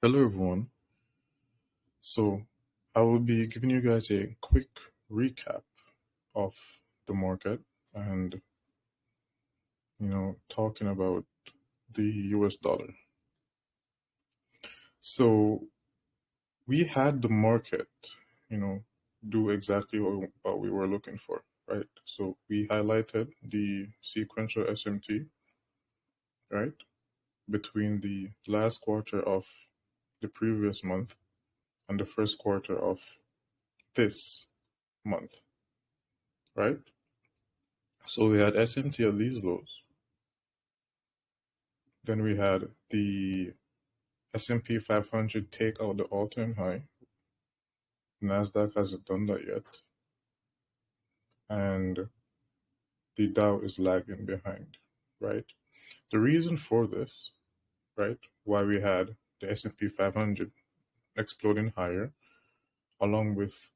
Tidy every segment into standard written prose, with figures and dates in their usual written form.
Hello, everyone. So, I will be giving you guys a quick recap of the market and, talking about the US dollar. So, we had the market, you know, do exactly what we were looking for, right? So, we highlighted the sequential SMT, right, between the last quarter of the previous month and the first quarter of this month, right? So we had SMT at these lows. Then we had the S&P 500 take out the all-time high. Nasdaq hasn't done that yet, and the Dow is lagging behind. Right. The reason for this, right, why we had the S&P 500 exploding higher, along with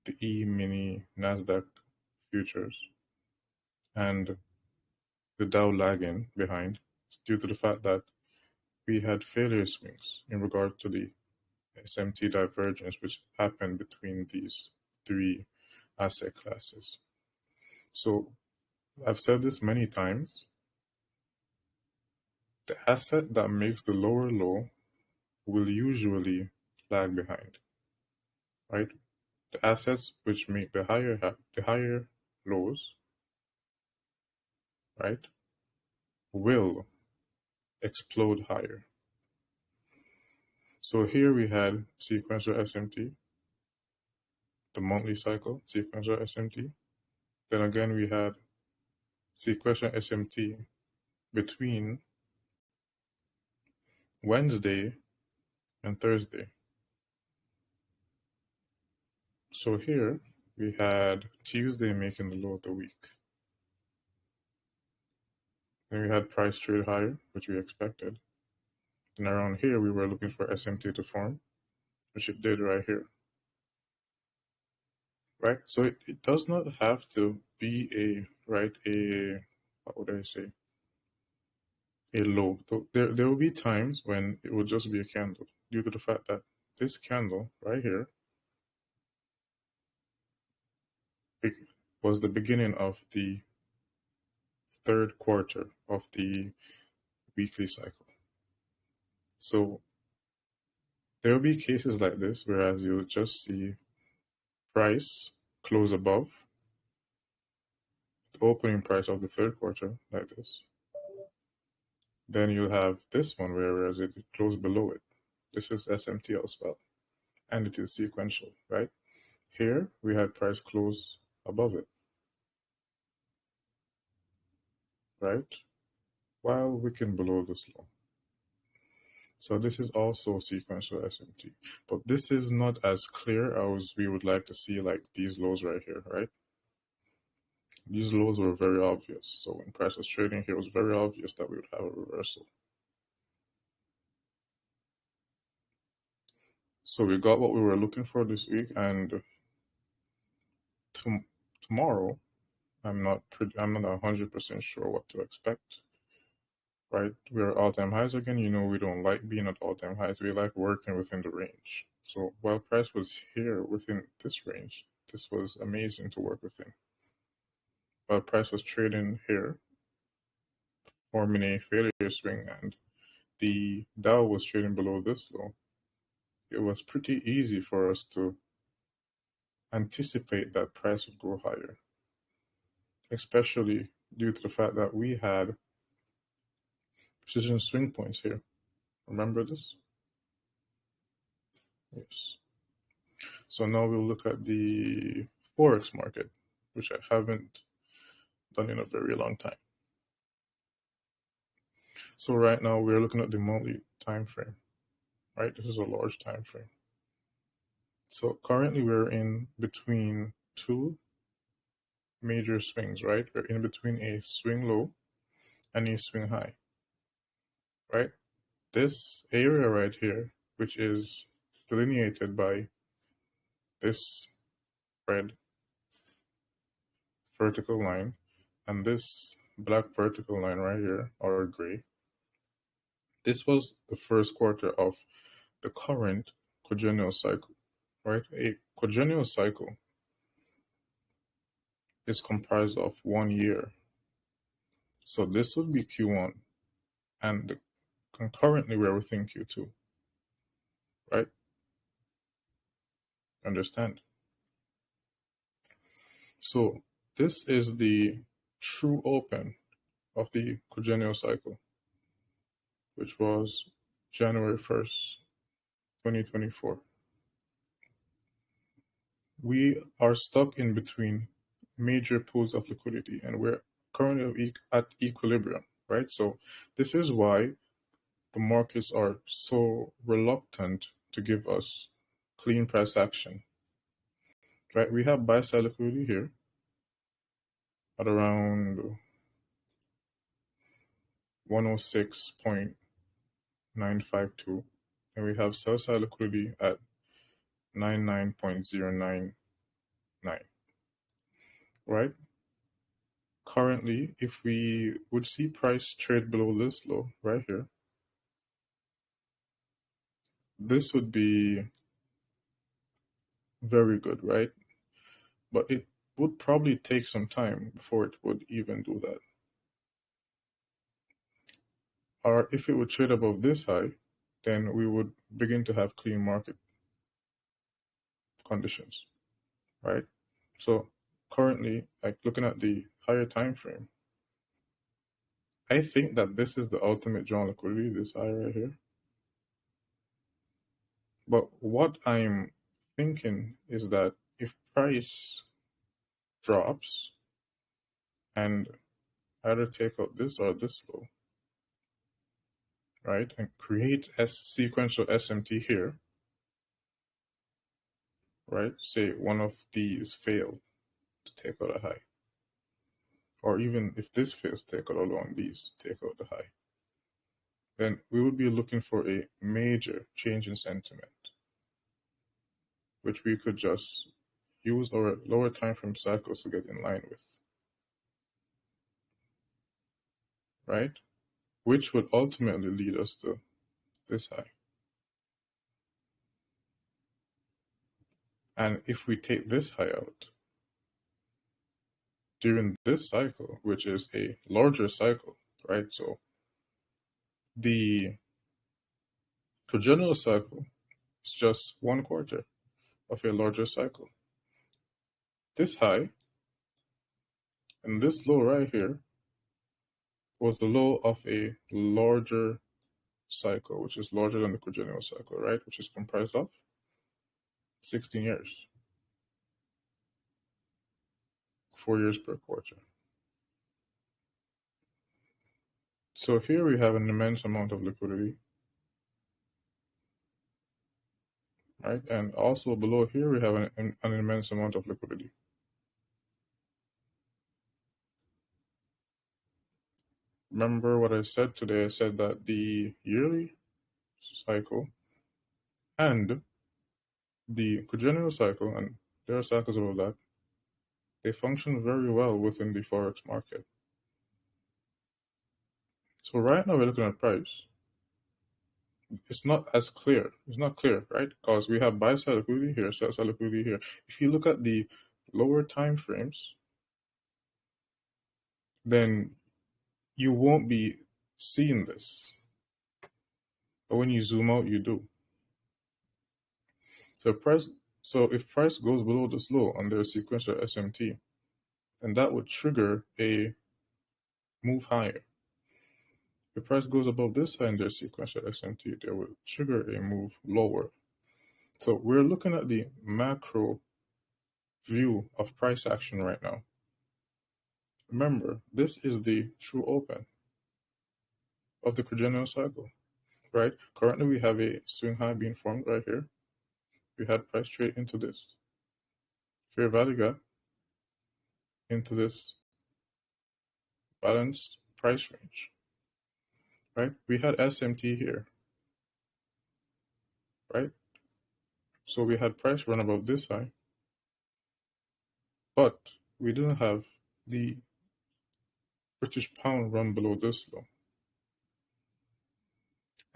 the E-mini Nasdaq futures, and the Dow lagging behind, is due to the fact that we had failure swings in regard to the SMT divergence which happened between these three asset classes. So I've said this many times. The asset that makes the lower low will usually lag behind, right? The assets which make the higher lows, right, will explode higher. So here we had sequential SMT, the monthly cycle, sequential SMT. Then again we had sequential SMT between Wednesday and Thursday. So here we had Tuesday making the low of the week. Then we had price trade higher, which we expected. And around here we were looking for SMT to form, which it did right here. Right? So it does not have to be what would I say? A low. There will be times when it will just be a candle due to the fact that this candle right here, it was the beginning of the third quarter of the weekly cycle. So there will be cases like this, whereas you'll just see price close above the opening price of the third quarter, like this. Then you'll have this one, whereas it closed below it. This is SMT as well, and it is sequential, right? Here we had price close above it, right? While wicking below this low. So this is also sequential SMT, but this is not as clear as we would like to see, like these lows right here, right? These lows were very obvious. So when price was trading here, it was very obvious that we would have a reversal. So we got what we were looking for this week, and tomorrow, I'm not 100% sure what to expect. Right, we're all-time highs again. We don't like being at all-time highs. We like working within the range. So while price was here within this range, this was amazing to work within. While price was trading here, forming a failure swing, and the Dow was trading below this low, it was pretty easy for us to anticipate that price would go higher, especially due to the fact that we had precision swing points here. Remember this? Yes. So now we'll look at the Forex market, which I haven't done in a very long time. So right now we're looking at the monthly time frame, right? This is a large time frame. So currently we're in between two major swings, right? We're in between a swing low and a swing high, right? This area right here, which is delineated by this red vertical line and this black vertical line right here, or gray, This was the first quarter of the current quadrennial cycle, right? A quadrennial cycle is comprised of 1 year. So this would be Q1, and concurrently we're within Q2, right? Understand? So this is the true open of the quadrennial cycle, which was January 1st, 2024. We are stuck in between major pools of liquidity, and we're currently at equilibrium, right? So this is why the markets are so reluctant to give us clean price action, right? We have buy side liquidity here at around 106.952, and we have sell side liquidity at 99.099, right? Currently, if we would see price trade below this low right here, this would be very good, right? But it would probably take some time before it would even do that. Or if it would trade above this high, then we would begin to have clean market conditions, right? So currently, like looking at the higher time frame, I think that this is the ultimate drawn liquidity, this high right here. But what I'm thinking is that if price drops and either take out this or this low, right, and create a sequential SMT here, right, say one of these fail to take out a high, or even if this fails to take out all on these, take out the high, then we would be looking for a major change in sentiment, which we could just use our lower time frame cycles to get in line with, right? Which would ultimately lead us to this high. And if we take this high out during this cycle, which is a larger cycle, right? So the quadrennial cycle is just 1/4 of a larger cycle. This high and this low right here was the low of a larger cycle, which is larger than the quadrennial cycle, right? Which is comprised of 16 years, 4 years per quarter. So here we have an immense amount of liquidity, right? And also below here we have an immense amount of liquidity. Remember what I said today? I said that the yearly cycle and the quadrennial cycle, and there are cycles above that, they function very well within the Forex market. So right now we're looking at price. It's not as clear. It's not clear, right? Because we have buy side liquidity here, sell side liquidity here. If you look at the lower time frames, then you won't be seeing this. But when you zoom out, you do. So if price goes below this low under a sequential SMT, then that would trigger a move higher. If price goes above this high under a sequential SMT, that would trigger a move lower. So we're looking at the macro view of price action right now. Remember, this is the true open of the quadrennial cycle, right? Currently, we have a swing high being formed right here. We had price trade into this fair value gap, into this balanced price range, right? We had SMT here, right? So we had price run above this high, but we didn't have the British pound run below this low.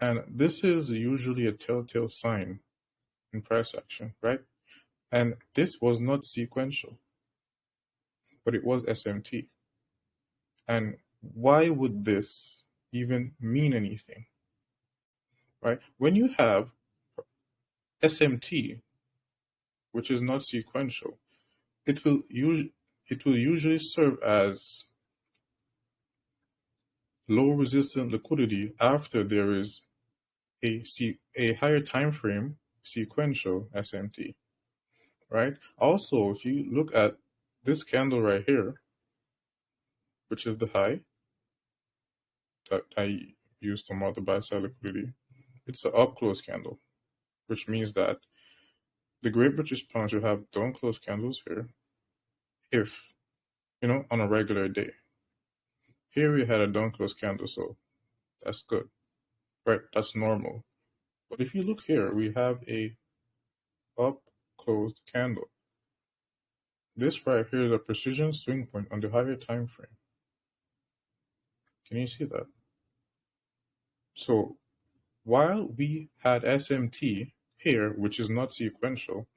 And this is usually a telltale sign in price action, right? And this was not sequential, but it was SMT. And why would this even mean anything, right? When you have SMT, which is not sequential, it will usually serve as low resistant liquidity after there is a higher time frame sequential SMT, right? Also, if you look at this candle right here, which is the high that I use to mark the buy side liquidity, it's an up close candle, which means that the Great British Pound should have down close candles here if, on a regular day. Here we had a down close candle, so that's good, right? That's normal. But if you look here, we have a up closed candle. This right here is a precision swing point on the higher time frame. Can you see that? So while we had SMT here, which is not sequential,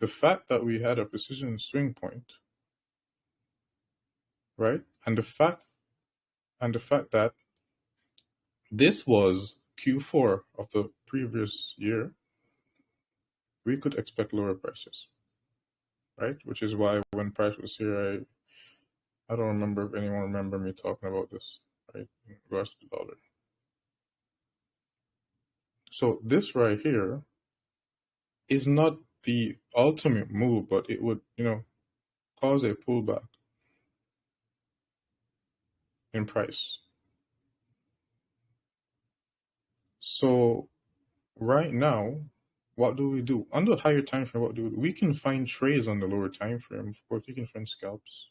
the fact that we had a precision swing point, right? And the fact that this was Q4 of the previous year, we could expect lower prices, right? Which is why when price was here, I don't remember if anyone remember me talking about this, right? In regards to the dollar. So this right here is not the ultimate move, but it would, cause a pullback in price. So right now, what do we do? On the higher time frame, what do we do? We can find trades on the lower time frame. Of course, you can find scalps.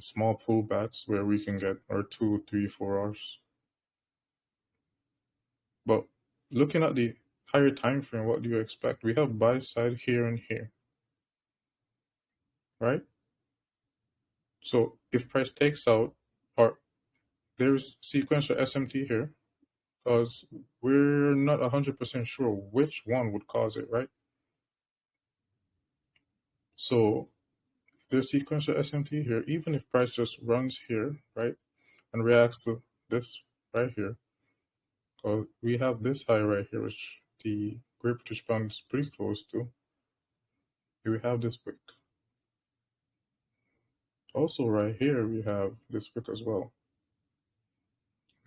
Small pullbacks where we can get our 2, 3, 4 hours. But looking at the higher time frame, what do you expect? We have buy side here and here, right? So if price takes out, or there's sequential SMT here, because we're not 100% sure which one would cause it, right? So there's sequential SMT here, even if price just runs here, right, and reacts to this right here, because we have this high right here, which the Great British Pound is pretty close to. Here we have this wick. Also right here, we have this wick as well.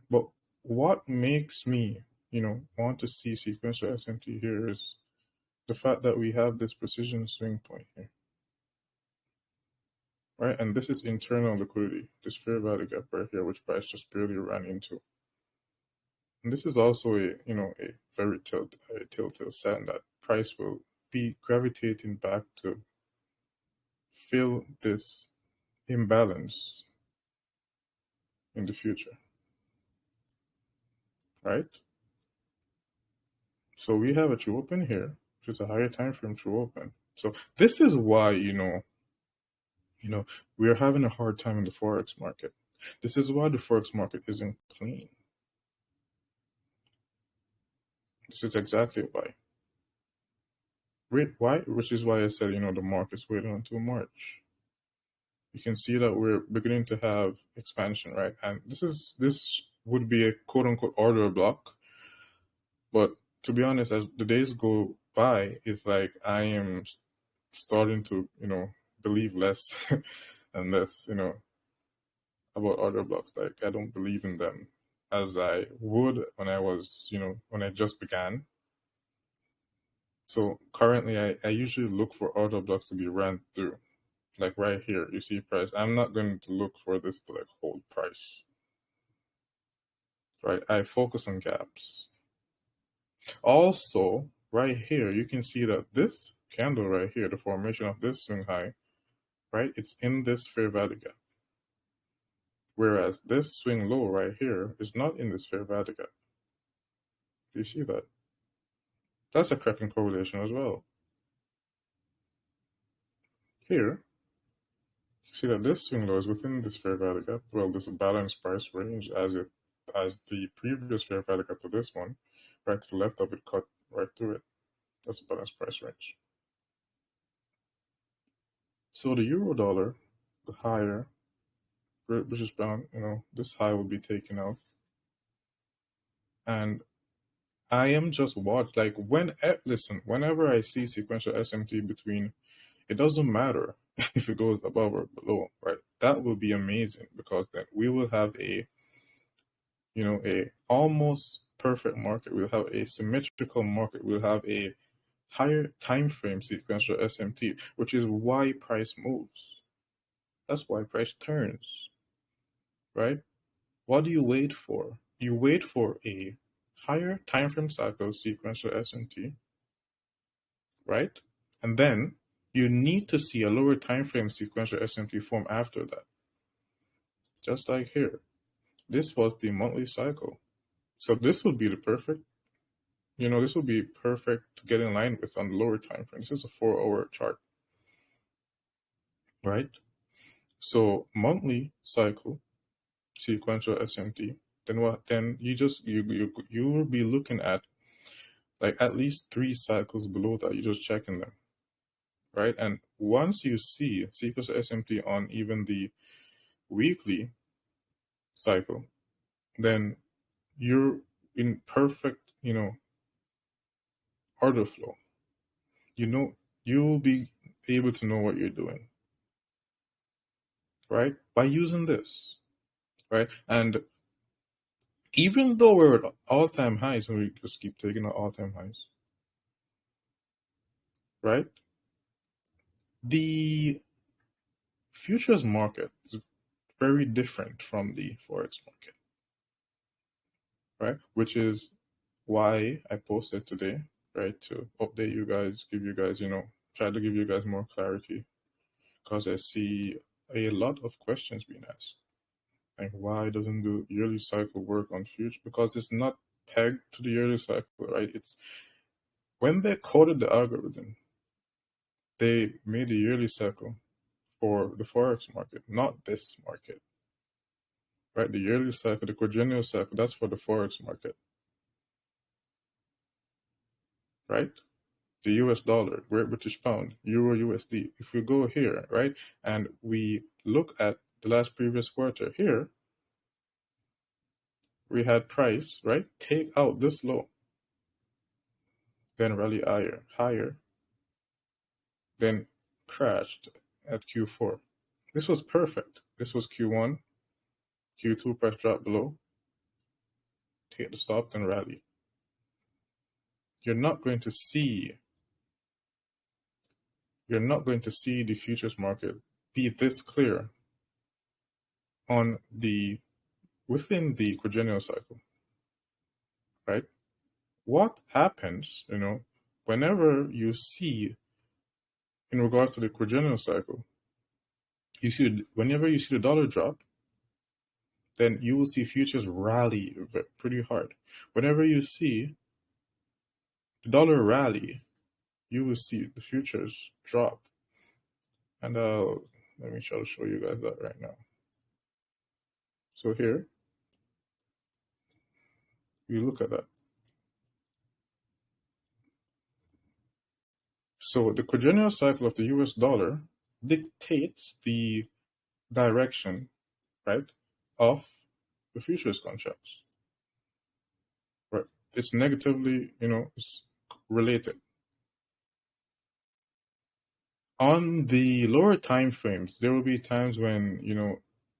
But what makes me, want to see sequential SMT here is the fact that we have this precision swing point here, right? And this is internal liquidity, this fair value gap right here, which price just barely ran into. And this is also a very telltale sign that price will be gravitating back to fill this imbalance in the future, right? So we have a true open here, which is a higher time frame true open. So this is why we are having a hard time in the forex market. This is why the forex market isn't clean. This is exactly why. Why? Which is why I said, the market's waiting until March. You can see that we're beginning to have expansion, right? And this would be a quote unquote order block. But to be honest, as the days go by, it's like I am starting to, believe less and less, about order blocks. Like I don't believe in them as I would when I was, when I just began. So currently I usually look for order blocks to be ran through. Like right here, you see price. I'm not going to look for this to like hold price. Right? I focus on gaps. Also, right here, you can see that this candle right here, the formation of this swing high, right? It's in this fair value gap. Whereas this swing low right here is not in this fair value gap. Do you see that? That's a cracking correlation as well. Here, you see that this swing low is within this fair value gap. Well, this balanced price range as it as the previous fair value cut to this one, right to the left of it cut right through it. That's the balanced price range. So the euro dollar, the higher, British pound, this high will be taken out. And I am just like listen, whenever I see sequential SMT between, it doesn't matter if it goes above or below, right? That will be amazing, because then we will have a almost perfect market. We'll have a symmetrical market. We'll have a higher time frame sequential SMT, which is why price moves. That's why price turns, right? What do you wait for? You wait for a higher time frame cycle sequential SMT, right? And then you need to see a lower time frame sequential SMT form after that. Just like here. This was the monthly cycle. So this would be the perfect, this would be perfect to get in line with on the lower time frame. This is a 4-hour chart, right? So monthly cycle, sequential SMT. Then what? Then you will be looking at like at least 3 cycles below that. You're just checking them, right? And once you see sequential SMT on even the weekly cycle, then you're in perfect, order flow. You will be able to know what you're doing, right? By using this, right? And even though we're at all-time highs and we just keep taking our all-time highs, right? The futures market is very different from the forex market, right? Which is why I posted today, right? To update you guys, give you guys, try to give you guys more clarity, because I see a lot of questions being asked. Like, why doesn't the yearly cycle work on future? Because it's not pegged to the yearly cycle, right? It's when they coded the algorithm, they made the yearly cycle for the forex market, not this market, right? The yearly cycle, the quadrennial cycle, that's for the forex market, right? The US dollar, Great British Pound, Euro USD. If we go here, right, and we look at the last previous quarter here, we had price, right, take out this low, then rally higher, then crashed at Q4. This was perfect. This was Q1, Q2 price drop below, take the stop, then rally. You're not going to see the futures market be this clear within the quadrennial cycle, right? What happens, whenever you see, in regards to the quadrennial cycle, whenever you see the dollar drop, then you will see futures rally pretty hard. Whenever you see the dollar rally, you will see the futures drop. And let me try to show you guys that right now. So here, you look at that. So the quadrennial cycle of the US dollar dictates the direction, right, of the futures contracts. Right. It's negatively, it's related. On the lower time frames, there will be times when,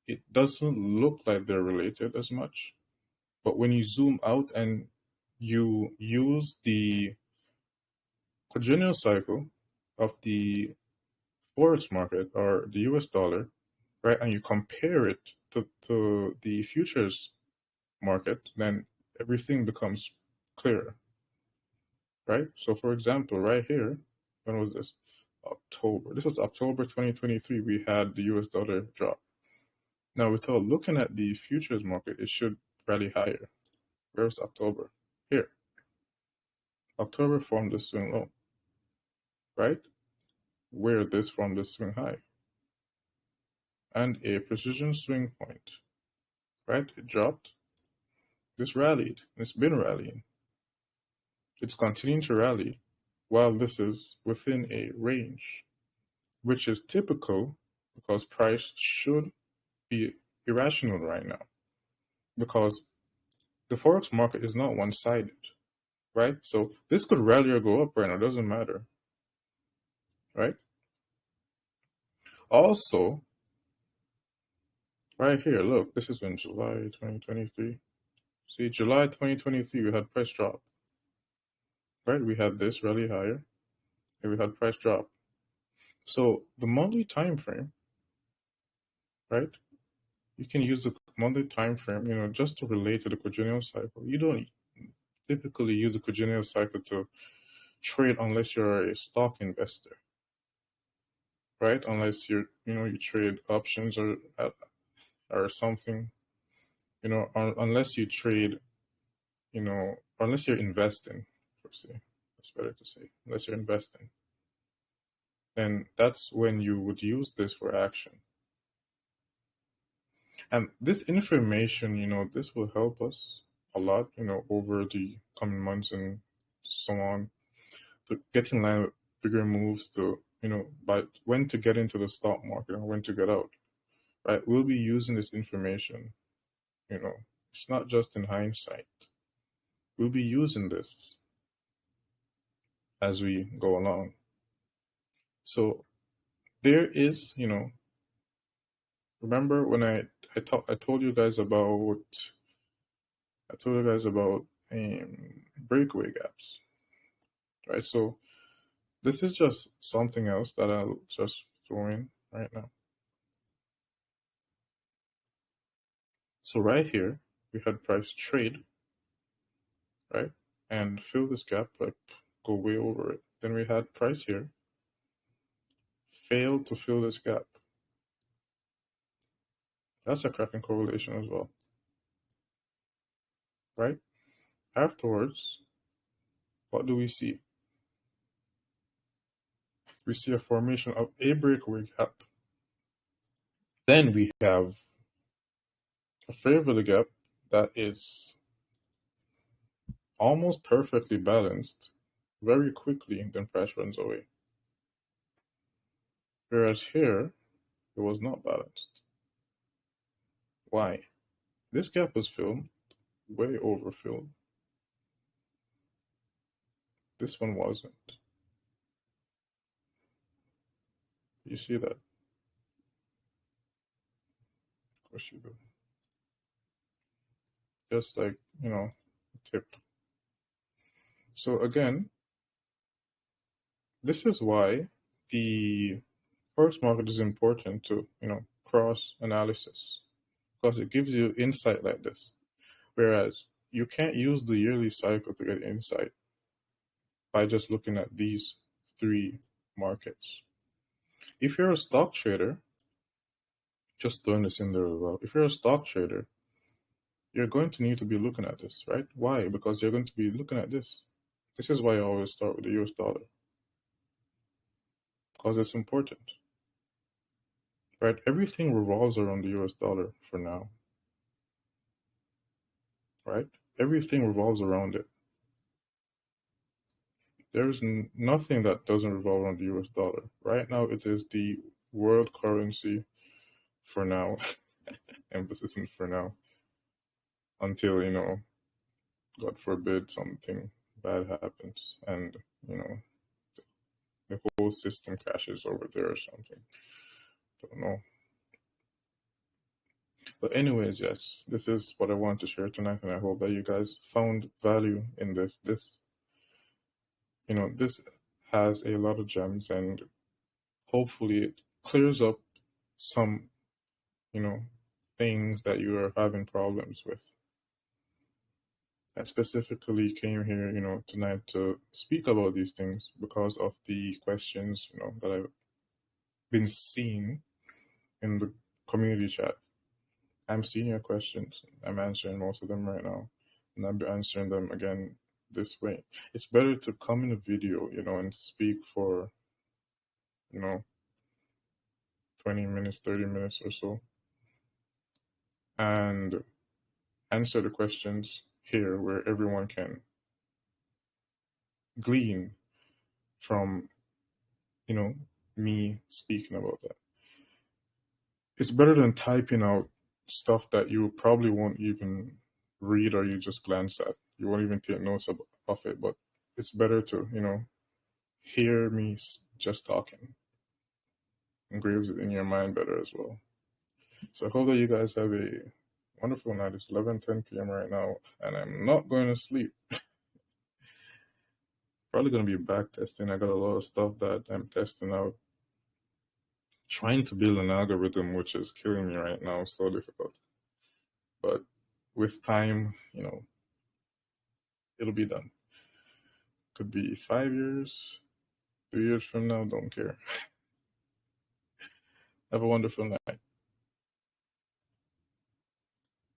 it doesn't look like they're related as much. But when you zoom out and you use the quadrennial cycle of the forex market or the US dollar, right, and you compare it to the futures market, then everything becomes clearer, right? So for example, right here, when was this? October. This was October 2023. We had the US dollar drop. Now, without looking at the futures market, it should rally higher. Where's October? Here. October formed the swing low, right? Where this formed the swing high. And a precision swing point, right? It dropped, This rallied. It's been rallying. It's continuing to rally while this is within a range, which is typical because price should be irrational right now because the forex market is not one-sided, right? So this could rally or go up right now, doesn't matter, right? Also, right here, look, this is in July 2023. See, July 2023, we had price drop, right? We had this rally higher, and we had price drop. So the monthly time frame, right? You can use the monthly time frame, just to relate to the quadrennial cycle. You don't typically use the quadrennial cycle to trade unless you're a stock investor, right? Unless you trade options or something, unless you trade, unless you're investing, per se. That's better to say. Unless you're investing, then that's when you would use this for action. And this information, this will help us a lot, over the coming months and so on, to get in line with bigger moves to, by when to get into the stock market and when to get out, right? We'll be using this information, it's not just in hindsight. We'll be using this as we go along. So there is, remember when I told you guys about breakaway gaps, right? So this is just something else that I'll just throw in right now. So right here, we had price trade, right? And fill this gap, like go way over it. Then we had price here, fail to fill this gap. That's a cracking correlation as well, right? Afterwards, what do we see? We see a formation of a breakaway gap. Then we have a favorable gap that is almost perfectly balanced very quickly, then price runs away. Whereas here, it was not balanced. Why? This gap was filled, way overfilled. This one wasn't. You see that? Of course you do. Just like, tip. So again, this is why the forex market is important to, cross analysis, because it gives you insight like this. Whereas you can't use the yearly cycle to get insight by just looking at these three markets. If you're a stock trader, just throwing this in there as well. If you're a stock trader, you're going to need to be looking at this, right? Why? Because you're going to be looking at this. This is why I always start with the US dollar, because it's important, right? Everything revolves around the US dollar for now, right? Everything revolves around it. There's nothing that doesn't revolve around the US dollar. Right now, it is the world currency for now. Emphasis in for now. Until, God forbid something bad happens and, the whole system crashes over there or something. Don't know. But anyways, yes, this is what I want to share tonight, and I hope that you guys found value in this. This has a lot of gems, and hopefully it clears up some, things that you are having problems with. I specifically came here, tonight to speak about these things because of the questions, that I've been seeing in the community chat. I'm seeing your questions. I'm answering most of them right now, and I'll be answering them again this way. It's better to come in a video, and speak for, 20 minutes, 30 minutes or so, and answer the questions here where everyone can glean from, me speaking about that. It's better than typing out stuff that you probably won't even read or you just glance at. You won't even take notes of it, but it's better to, hear me just talking. Engraves it in your mind better as well. So I hope that you guys have a wonderful night. It's 11:10 p.m. right now, and I'm not going to sleep. Probably going to be back testing. I got a lot of stuff that I'm testing out. Trying to build an algorithm, which is killing me right now. So difficult. But with time, it'll be done. Could be 5 years, 3 years from now, don't care. Have a wonderful night.